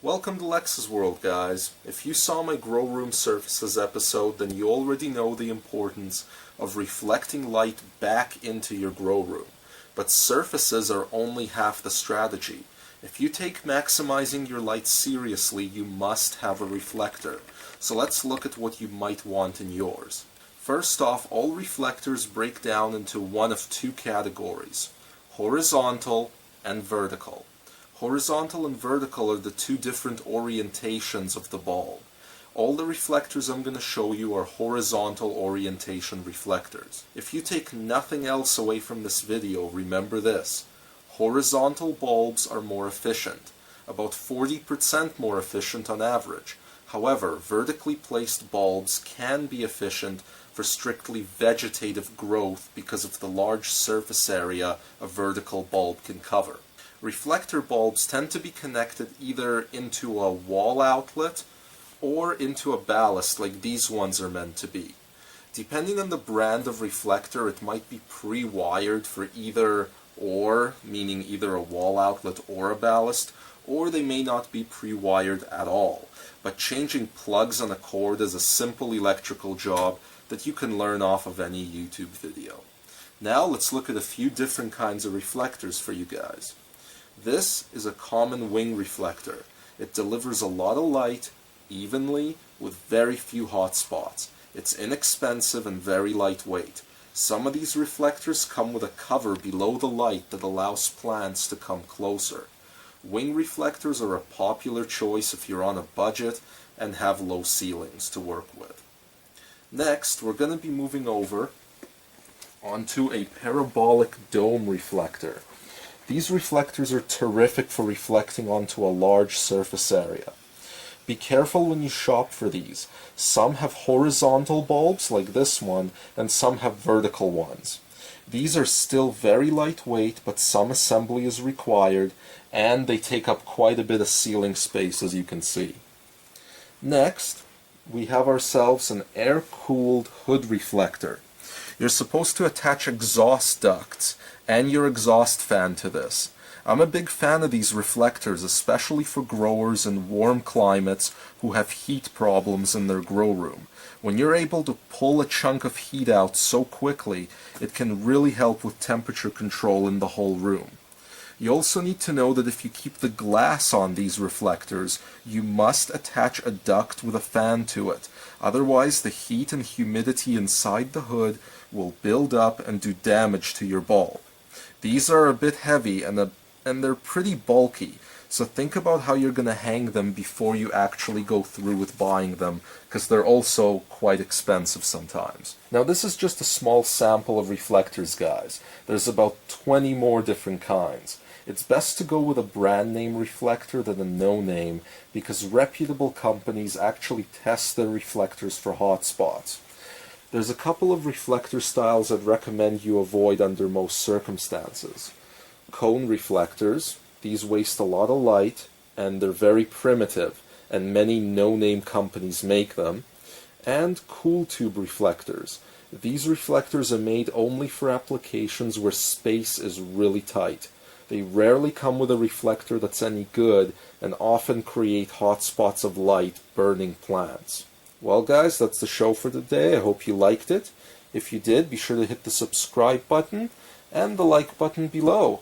Welcome to Lex's World, guys. If you saw my Grow Room Surfaces episode, then you already know the importance of reflecting light back into your grow room. But surfaces are only half the strategy. If you take maximizing your light seriously, you must have a reflector. So let's look at what you might want in yours. First off, all reflectors break down into one of two categories: horizontal and vertical. Horizontal and vertical are the two different orientations of the bulb. All the reflectors I'm going to show you are horizontal orientation reflectors. If you take nothing else away from this video, remember this: horizontal bulbs are more efficient, about 40% more efficient on average. However, vertically placed bulbs can be efficient for strictly vegetative growth because of the large surface area a vertical bulb can cover. Reflector bulbs tend to be connected either into a wall outlet or into a ballast like these ones are meant to be. Depending on the brand of reflector, it might be pre-wired for either or, meaning either a wall outlet or a ballast, or they may not be pre-wired at all. But changing plugs on a cord is a simple electrical job that you can learn off of any YouTube video. Now let's look at a few different kinds of reflectors for you guys. This is a common wing reflector. It delivers a lot of light, evenly, with very few hot spots. It's inexpensive and very lightweight. Some of these reflectors come with a cover below the light that allows plants to come closer. Wing reflectors are a popular choice if you're on a budget and have low ceilings to work with. Next, we're going to be moving over onto a parabolic dome reflector. These reflectors are terrific for reflecting onto a large surface area. Be careful when you shop for these. Some have horizontal bulbs like this one, and some have vertical ones. These are still very lightweight, but some assembly is required, and they take up quite a bit of ceiling space, as you can see. Next, we have ourselves an air-cooled hood reflector. You're supposed to attach exhaust ducts and your exhaust fan to this. I'm a big fan of these reflectors, especially for growers in warm climates who have heat problems in their grow room. When you're able to pull a chunk of heat out so quickly, it can really help with temperature control in the whole room. You also need to know that if you keep the glass on these reflectors, you must attach a duct with a fan to it. Otherwise, the heat and humidity inside the hood will build up and do damage to your bulb. These are a bit heavy and they're pretty bulky, so think about how you're going to hang them before you actually go through with buying them, because they're also quite expensive sometimes. Now, this is just a small sample of reflectors, guys. There's about 20 more different kinds. It's best to go with a brand name reflector than a no-name, because reputable companies actually test their reflectors for hot spots. There's a couple of reflector styles I'd recommend you avoid under most circumstances. Cone reflectors. These waste a lot of light, and they're very primitive, and many no-name companies make them. And cooltube reflectors. These reflectors are made only for applications where space is really tight. They rarely come with a reflector that's any good, and often create hot spots of light burning plants. Well, guys, that's the show for today. I hope you liked it. If you did, be sure to hit the subscribe button and the like button below.